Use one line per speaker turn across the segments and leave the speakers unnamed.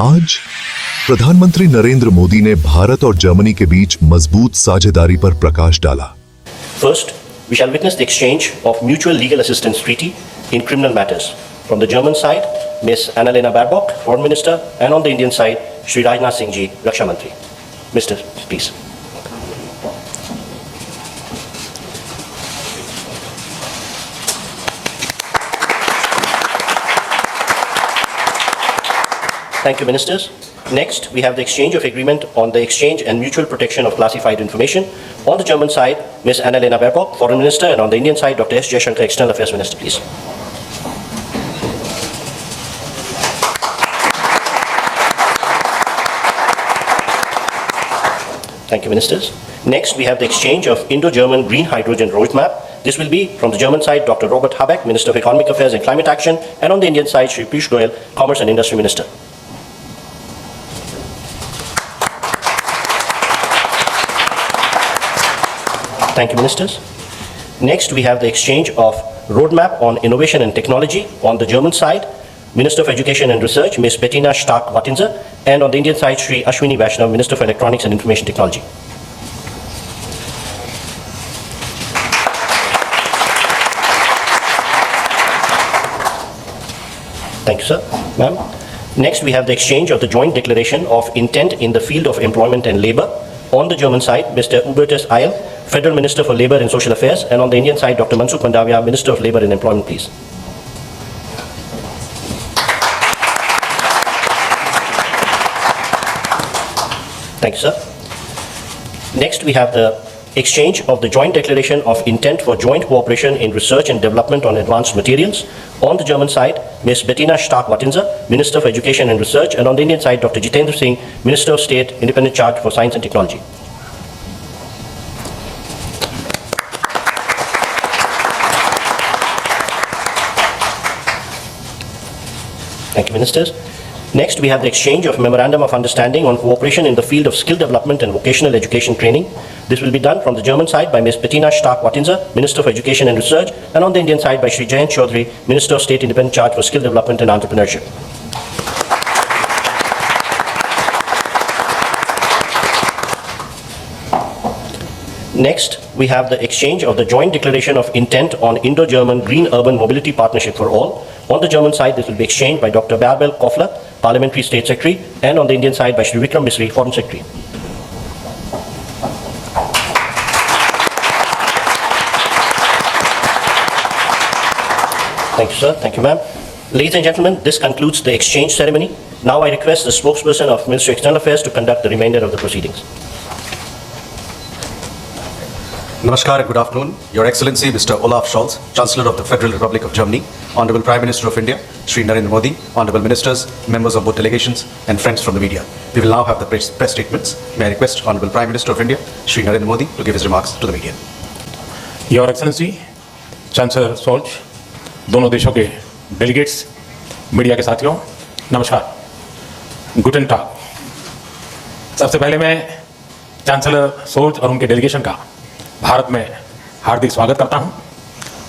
आज प्रधानमंत्री नरेंद्र मोदी ने भारत और जर्मनी के बीच मजबूत साझेदारी पर प्रकाश डाला।
First, we shall witness the exchange of mutual legal assistance treaty in criminal matters. From the German side, Ms. Annalena Baerbock, Foreign Minister, and on the Indian side, Shri Rajnath Singh Ji, Raksha Mantri. Mr. Please. Thank you, Ministers. Next, we have the exchange of agreement on the exchange and mutual protection of classified information. On the German side, Ms. Annalena Baerbock, Foreign Minister, and on the Indian side, Dr. S. Jaishankar, External Affairs Minister, please. Thank you, Ministers. Next, we have the exchange of Indo-German Green Hydrogen Roadmap. This will be from the German side, Dr. Robert Habeck, Minister of Economic Affairs and Climate Action, and on the Indian side, Shri Piyush Goyal, Commerce and Industry Minister. Thank you, Ministers. Next, we have the exchange of roadmap on innovation and technology. On the German side, Minister of Education and Research, Ms. Bettina Stark-Wattinser, and on the Indian side, Shri Ashwini Vaishnaw, Minister for Electronics and Information Technology. Thank you, sir. Ma'am. Next, we have the exchange of the joint declaration of intent in the field of employment and labor. On the German side, Mr. Hubertus Eil, Federal Minister for Labor and Social Affairs, and on the Indian side, Dr. Mansukh Mandaviya, Minister of Labor and Employment, please. Thank you, sir. Next, we have the exchange of the joint declaration of intent for joint cooperation in research and development on advanced materials. On the German side, Ms. Bettina Stark-Wattinser, Minister for Education and Research, and on the Indian side, Dr. Jitendra Singh, Minister of State, Independent Charge for Science and Technology. Thank you, Ministers. Next, we have the exchange of Memorandum of Understanding on cooperation in the field of skill development and vocational education training. This will be done from the German side by Ms. Bettina Stark-Wattinser, Minister for Education and Research, and on the Indian side by Shri Jayant Chaudhary, Minister of State, Independent Charge for Skill Development and Entrepreneurship. Next, we have the exchange of the joint declaration of intent on Indo-German Green Urban Mobility Partnership for All. On the German side, this will be exchanged by Dr. Barbel Koffler, Parliamentary State Secretary, and on the Indian side by Shri Vikram Misri, Foreign Secretary. Thank you, sir. Thank you, ma'am. Ladies and gentlemen, this concludes the exchange ceremony. Now I request the spokesperson of Ministry of External Affairs to conduct the remainder of the proceedings.
Namaskar and good afternoon. Your Excellency, Mr. Olaf Scholz, Chancellor of the Federal Republic of Germany, Honorable Prime Minister of India, Shri Narendra Modi, Honorable Ministers, members of both delegations, and friends from the media. We will now have the press statements. May I request Honorable Prime Minister of India, Shri Narendra Modi, to give his remarks to the media.
Your Excellency, Chancellor Scholz, दोनों देशों के delegates, media के साथियों, नमस्कार, गुटन टाग। सबसे पहले मैं chancellor Scholz और उनके डेलीगेशन का भारत में हार्दिक स्वागत करता हूं।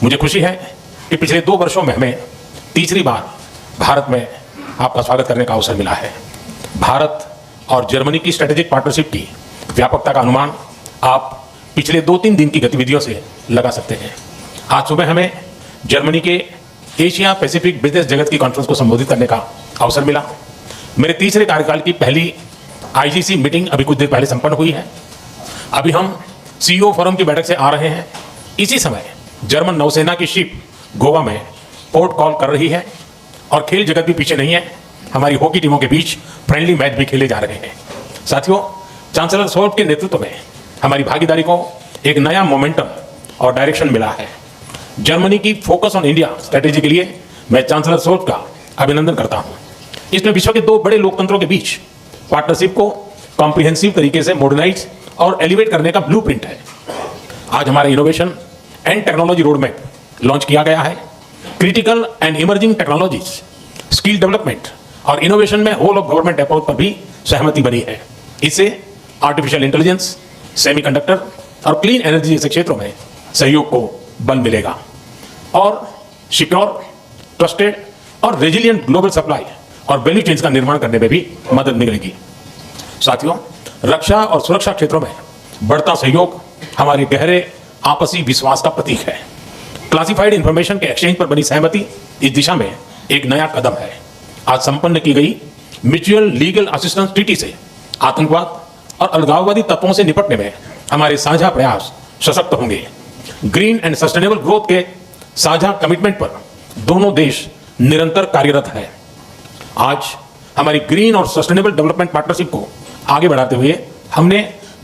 मुझे खुशी है कि पिछले 2 वर्षों में हमें तीसरी बार भारत में आपका स्वागत करने का अवसर मिला है। भारत और जर्मनी की स्ट्रेटेजिक पार्टनरशिप की व्यापकता का अनुमान आप पिछले 2-3 दिन की गतिविधियों से लगा सकते हैं। आज सुबह हमें जर्मनी के एशिया पैसिफिक बिजनेस जगत की कॉन्फ्रेंस को संबोधित करने का अवसर मिला। मेरे तीसरे कार्यकाल की पहली आईजीसी मीटिंग अभी कुछ देर पहले संपन्न हुई है। अभी हम सीईओ फोरम की बैठक से आ रहे हैं। इसी समय जर्मन नौसेना की शिप गोवा में पोर्ट कॉल कर रही है और खेल जगत भी पीछे नहीं है। हमारी हॉकी टीमों के बीच फ्रेंडली मैच भी खेले जा रहे हैं। साथियों, चांसलर सोल्ज के नेतृत्व में हमारी भागीदारी को एक नया मोमेंटम और डायरेक्शन मिला है। जर्मनी की फोकस ऑन इंडिया स्ट्रेटेजी के लिए मैं चांसलर सोल्ज का अभिनंदन करता हूं। इसमें विश्व के 2 बड़े लोकतंत्रों के बीच पार्टनरशिप को कॉम्प्रिहेंसिव तरीके से मॉडर्नाइज और एलिवेट करने का ब्लूप्रिंट है। आज हमारे innovation and technology roadmap launch किया गया है। Critical and emerging technologies, skill development और इनोवेशन में होल ऑफ गवर्नमेंट अप्रोच पर भी सहमति बनी है। इससे आर्टिफिशियल इंटेलिजेंस, सेमीकंडक्टर और क्लीन एनर्जी जैसे क्षेत्रों में सहयोग को बल मिलेगा और सिक्योर, ट्रस्टेड और रेजिलिएंट ग्लोबल सप्लाई और वैल्यू चेन्स का निर्माण करने में भी मदद मिलेगी। साथियों, रक्षा और सुरक्षा क्षेत्रों में बढ़ता सहयोग हमारे गहरे आपसी विश्वास का प्रतीक है। क्लासिफाइड इंफॉर्मेशन के एक्सचेंज पर बनी सहमति इस दिशा में एक नया कदम है। आज संपन्न की गई म्यूचुअल लीगल असिस्टेंस ट्रीटी से आतंकवाद और अलगाववादी तत्वों से निपटने में हमारे साझा प्रयास सशक्त होंगे। ग्रीन एंड सस्टेनेबल ग्रोथ के साझा कमिटमेंट पर दोनों देश निरंतर कार्यरत है। आज हमारी ग्रीन और सस्टेनेबल डेवलपमेंट पार्टनरशिप को आगे बढ़ाते हुए हमने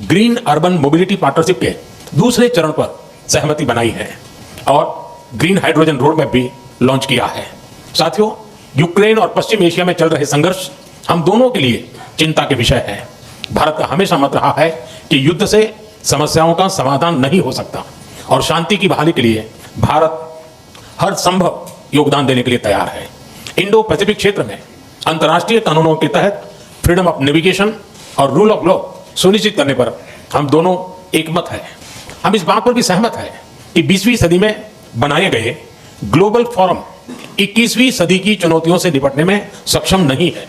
ग्रीन अर्बन मोबिलिटी पार्टनरशिप के दूसरे चरण पर सहमति बनाई है और ग्रीन हाइड्रोजन रोड मैप भी लॉन्च किया है। साथियों, यूक्रेन और पश्चिम एशिया में चल रहे संघर्ष हम दोनों के लिए चिंता के विषय है। भारत का हमेशा मत रहा है कि युद्ध से समस्याओं का समाधान नहीं हो सकता और शांति की बहाली के लिए भारत हर संभव योगदान देने के लिए तैयार है। इंडो पैसिफिक क्षेत्र में अंतर्राष्ट्रीय कानूनों के तहत फ्रीडम ऑफ नेविगेशन और रूल ऑफ लॉ सुनिश्चित करने पर हम दोनों एकमत हैं। हम इस बात पर भी सहमत हैं कि 20वीं सदी में बनाए गए ग्लोबल फोरम 21वीं सदी की चुनौतियों से निपटने में सक्षम नहीं है।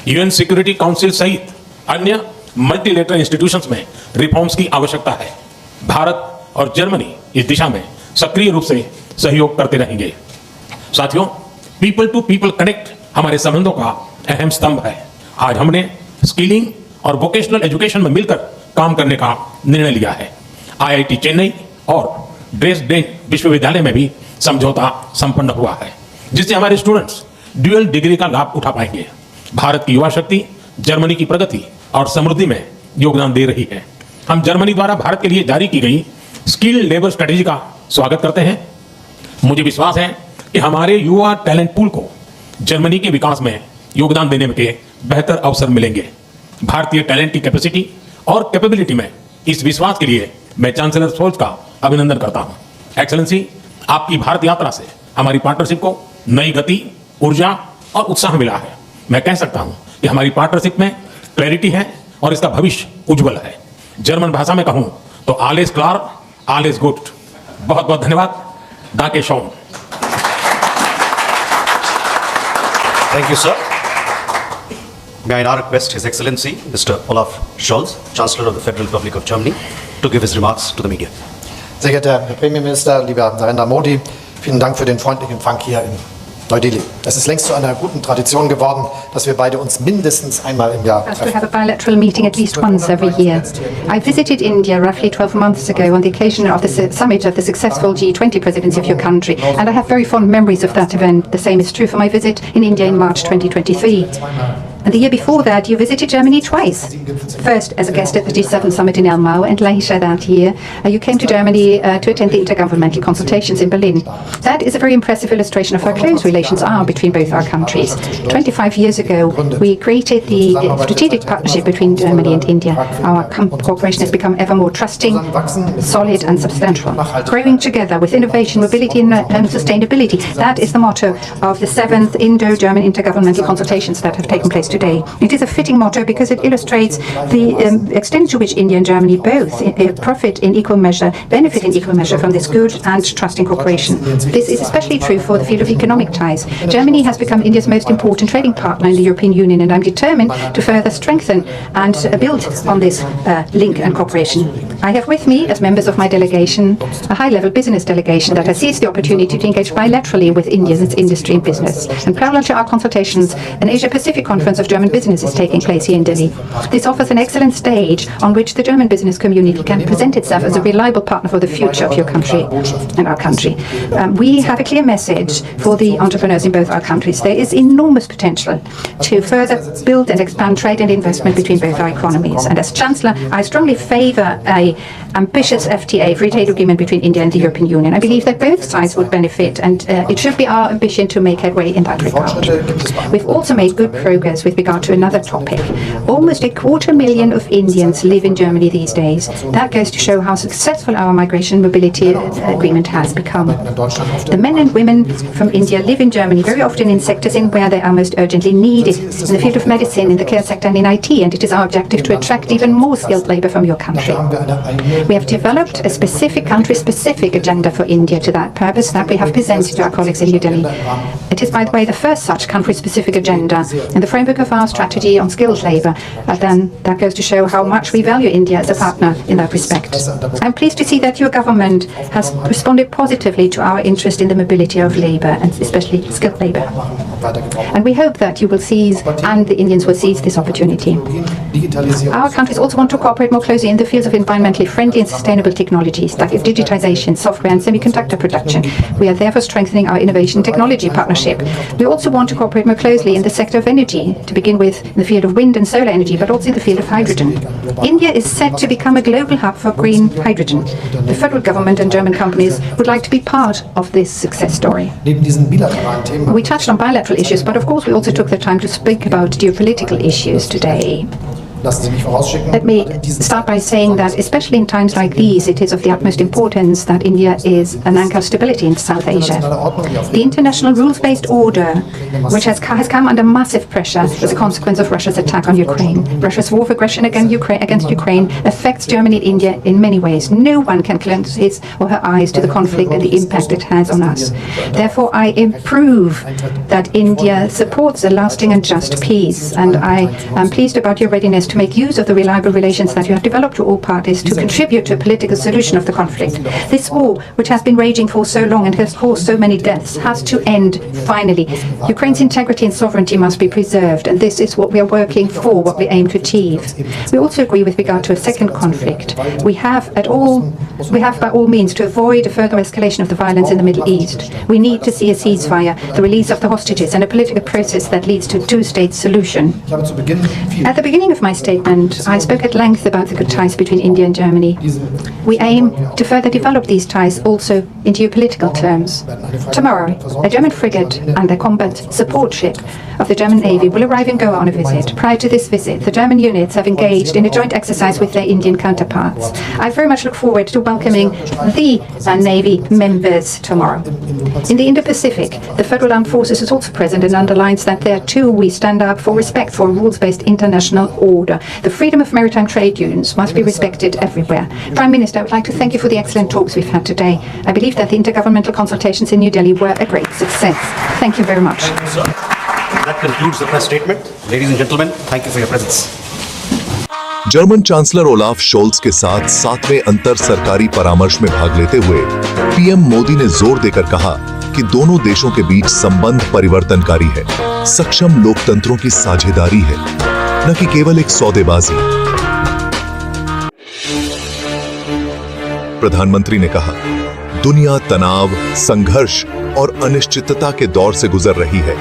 यूएन सिक्योरिटी काउंसिल सहित अन्य मल्टीलेटरल इंस्टीट्यूशंस में रिफॉर्म्स की आवश्यकता है। भारत और जर्मनी इस दिशा में सक्रिय रूप से सहयोग करते रहेंगे। साथियों, पीपल टू पीपल कनेक्ट हमारे संबंधों का अहम स्तंभ है। आज हमने स्किलिंग और वोकेशनल एजुकेशन में मिलकर काम करने का निर्णय लिया है। आईआईटी चेन्नई और ड्रेसडेन विश्वविद्यालय में भी समझौता संपन्न हुआ है, जिससे हमारे स्टूडेंट्स ड्यूअल डिग्री का लाभ उठा पाएंगे। भारत की युवा शक्ति जर्मनी की प्रगति और समृद्धि में योगदान दे रही है। हम जर्मनी द्वारा भारत के लिए जारी की गई स्किल लेबर स्ट्रेटेजी का स्वागत करते हैं। मुझे विश्वास है कि हमारे युवा टैलेंट पूल को जर्मनी के विकास में योगदान देने के बेहतर अवसर मिलेंगे। भारतीय टैलेंट की कैपेसिटी और कैपेबिलिटी में इस विश्वास के लिए मैं चांसलर शोल्ज का अभिनंदन करता हूं। एक्सेलेंसी, आपकी भारत यात्रा से हमारी पार्टनरशिप को नई गति, ऊर्जा और उत्साह मिला है। मैं कह सकता हूं कि हमारी पार्टनरशिप में क्लैरिटी है और इसका भविष्य उज्जवल है। जर्मन भाषा में कहूं तो आलेस क्लार, आलेस गुड। बहुत बहुत धन्यवाद। दाके Shawn.
Thank you, sir. May I now request His Excellency, Mr. Olaf Scholz, Chancellor of the Federal Republic of Germany, to give his remarks to the media.
Sehr geehrter Herr Premierminister, lieber Narendra Modi, vielen Dank für den freundlichen Empfang hier in Neu-Delhi. Es ist längst zu einer guten Tradition geworden, dass wir beide uns mindestens einmal im Jahr
To have a bilateral meeting at least once every year. I visited India roughly 12 months ago on the occasion of the summit of the successful G20 presidency of your country, and I have very fond memories of that event. The same is true for my visit in India in March 2023. And the year before that, you visited Germany twice. First as a guest at the G7 summit in Elmau, and later that year, you came to Germany to attend the intergovernmental consultations in Berlin. That is a very impressive illustration of how close relations are between both our countries. 25 years ago, we created the strategic partnership between Germany and India. Our cooperation has become ever more trusting, solid and substantial. Growing together with innovation, mobility and sustainability. That is the motto of the 7th Indo-German intergovernmental consultations that have taken place today. It is a fitting motto because it illustrates the extent to which India and Germany both profit in equal measure, benefit in equal measure from this good and trusting cooperation. This is especially true for the field of economic ties. Germany has become India's most important trading partner in the European Union, and I'm determined to further strengthen and build on this link and cooperation. I have with me, as members of my delegation, a high-level business delegation that has seized the opportunity to engage bilaterally with India and its industry and business. And parallel to our consultations, an Asia-Pacific conference of German business is taking place here in Delhi. This offers an excellent stage on which the German business community can present itself as a reliable partner for the future of your country and our country. We have a clear message for the entrepreneurs in both our countries. There is enormous potential to further build and expand trade and investment between both our economies. And as Chancellor, I strongly favour an ambitious FTA, free trade agreement between India and the European Union. I believe that both sides would benefit, and it should be our ambition to make headway in that regard. We've also made good progress with regard to another topic. Almost 250,000 of Indians live in Germany these days. That goes to show how successful our migration mobility agreement has become. The men and women from India live in Germany very often in sectors in where they are most urgently needed, in the field of medicine, in the care sector and in IT, and it is our objective to attract even more skilled labour from your country. We have developed a specific country-specific agenda for India to that purpose that we have presented to our colleagues in New Delhi. It is, by the way, the first such country-specific agenda in the framework of our strategy on skilled labour. Then that goes to show how much we value India as a partner in that respect. I'm pleased to see that your government has responded positively to our interest in the mobility of labour, and especially skilled labour. And we hope that you will seize, and the Indians will seize this opportunity. Our countries also want to cooperate more closely in the fields of environmentally friendly and sustainable technologies, like digitization, software and semiconductor production. We are therefore strengthening our innovation technology partnership. We also want to cooperate more closely in the sector of energy, to begin with in the field of wind and solar energy, but also in the field of hydrogen. India is set to become a global hub for green hydrogen. The federal government and German companies would like to be part of this success story. We touched on bilateral issues, but of course we also took the time to speak about geopolitical issues today. Let me start by saying that, especially in times like these, it is of the utmost importance that India is an anchor of stability in South Asia. The international rules-based order, which has come under massive pressure as a consequence of Russia's attack on Ukraine. Russia's war of aggression against Ukraine affects Germany and India in many ways. No one can close his or her eyes to the conflict and the impact it has on us. Therefore, I approve that India supports a lasting and just peace, and I am pleased about your readiness to make use of the reliable relations that you have developed to all parties to contribute to a political solution of the conflict. This war, which has been raging for so long and has caused so many deaths, has to end finally. Ukraine's integrity and sovereignty must be preserved, and this is what we are working for, what we aim to achieve. We also agree with regard to a second conflict. We have by all means to avoid a further escalation of the violence in the Middle East. We need to see a ceasefire, the release of the hostages, and a political process that leads to a two-state solution. At the beginning of my statement, I spoke at length about the good ties between India and Germany. We aim to further develop these ties also in geopolitical terms. Tomorrow, a German frigate and a combat support ship of the German Navy will arrive in Goa on a visit. Prior to this visit, the German units have engaged in a joint exercise with their Indian counterparts. I very much look forward to welcoming the Navy members tomorrow. In the Indo-Pacific, the Federal Armed Forces is also present and underlines that there too we stand up for respect for a rules-based international order. The freedom of maritime trade unions must be respected everywhere. Prime Minister, I would like to thank you for the excellent talks we've had today. I believe that the intergovernmental consultations in New Delhi were a great success. Thank you very much.
That concludes the press statement. Ladies and gentlemen, thank you for your presence.
German chancellor Olaf Sholes के साथ 7वें अंतर सरकारी परामर्श में भाग लेते हुए PM Modi ने जोर देकर कहा कि दोनों देशों के बीच संबंध परिवर्तनकारी है, सक्षम लोकतंत्रों की साझेदारी है, न कि केवल एक सौदेबाजी। प्रधानमंत्री ने कहा, दुनिया तनाव, संघर्ष और अनिश्चितता के दौर से गुजर रही है,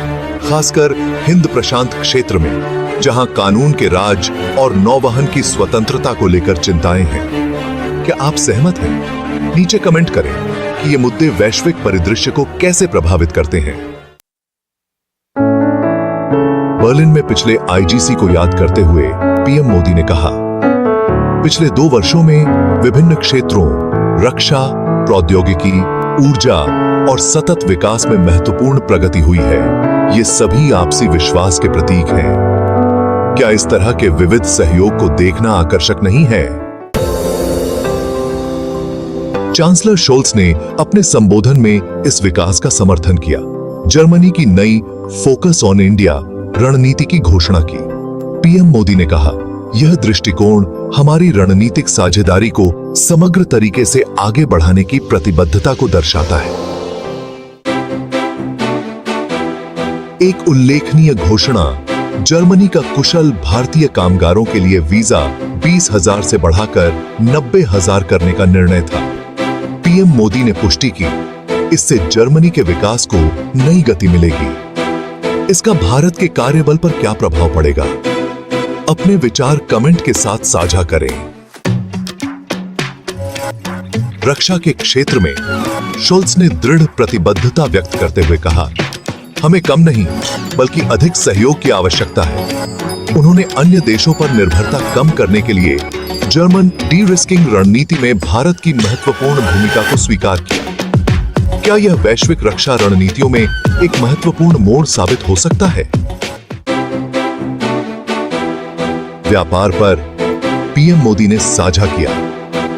खासकर हिंद प्रशांत क्षेत्र में, जहां कानून के राज और नौवहन की स्वतंत्रता को लेकर चिंताएं हैं। क्या आप सहमत हैं? नीचे कमेंट करें कि ये मुद्दे वैश्विक परिदृश्य को कैसे प्रभावित करते हैं। बर्लिन में पिछले आईजीसी को याद करते हुए पीएम मोदी ने कहा, पिछले 2 वर्षों में विभिन्न क्षेत्रों, रक्षा, प्रौद्योगिकी, ऊर्जा और सतत विकास में महत्वपूर्ण प्रगति हुई है। ये सभी आपसी विश्वास के प्रतीक हैं। क्या इस तरह के विविध सहयोग को देखना आकर्षक नहीं है? चांसलर शोल्स ने अपने संबोधन में इस विकास का समर्थन किया। जर्मनी की नई फोकस ऑन इंडिया रणनीति की घोषणा की। पीएम मोदी ने कहा, यह दृष्टिकोण हमारी रणनीतिक साझेदारी को समग्र तरीके से आगे बढ़ाने की प्रतिबद्धता को दर्शाता है। एक उल्लेखनीय घोषणा जर्मनी का कुशल भारतीय कामगारों के लिए वीजा 20,000 से बढ़ाकर 90,000 करने का निर्णय था। पीएम मोदी ने पुष्टि की, इससे जर्मनी के विकास को नई गति मिलेगी। इसका भारत के कार्यबल पर क्या प्रभाव पड़ेगा? अपने विचार कमेंट के साथ साझा करें। रक्षा के क्षेत्र में शोल्स ने दृढ़ प्रतिबद्धता व्यक्त करते हुए कहा, हमें कम नहीं बल्कि अधिक सहयोग की आवश्यकता है। उन्होंने अन्य देशों पर निर्भरता कम करने के लिए जर्मन डी-रिस्किंग रणनीति में भारत की महत्वपूर्ण भूमिका को स्वीकार किया। क्या यह वैश्विक रक्षा रणनीतियों में एक महत्वपूर्ण मोड़ साबित हो सकता है? व्यापार पर पीएम मोदी ने साझा किया,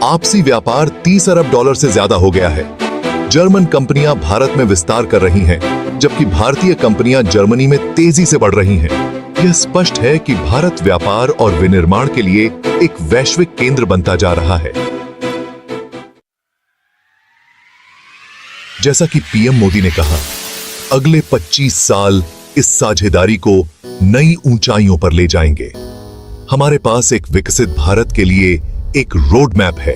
आपसी व्यापार 30 अरब डॉलर से ज्यादा हो गया है। जर्मन कंपनियां भारत में विस्तार कर रही हैं, जबकि भारतीय कंपनियां जर्मनी में तेजी से बढ़ रही हैं। यह स्पष्ट है कि भारत व्यापार और विनिर्माण के लिए एक वैश्विक केंद्र बनता जा रहा है। जैसा कि पीएम मोदी ने कहा, अगले 25 साल इस साझेदारी को नई ऊंचाइयों पर ले जाएंगे। हमारे पास एक विकसित भारत के लिए एक रोड मैप है।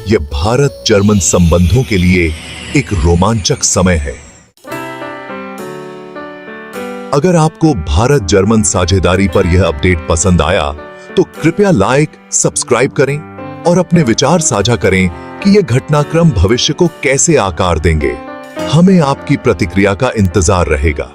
यह भारत जर्मन संबंधों के लिए एक रोमांचक समय है। अगर आपको भारत जर्मन साझेदारी पर यह अपडेट पसंद आया तो कृपया लाइक, सब्सक्राइब करें और अपने विचार साझा करें कि यह घटनाक्रम भविष्य को कैसे आकार देंगे। हमें आपकी प्रतिक्रिया का इंतजार रहेगा।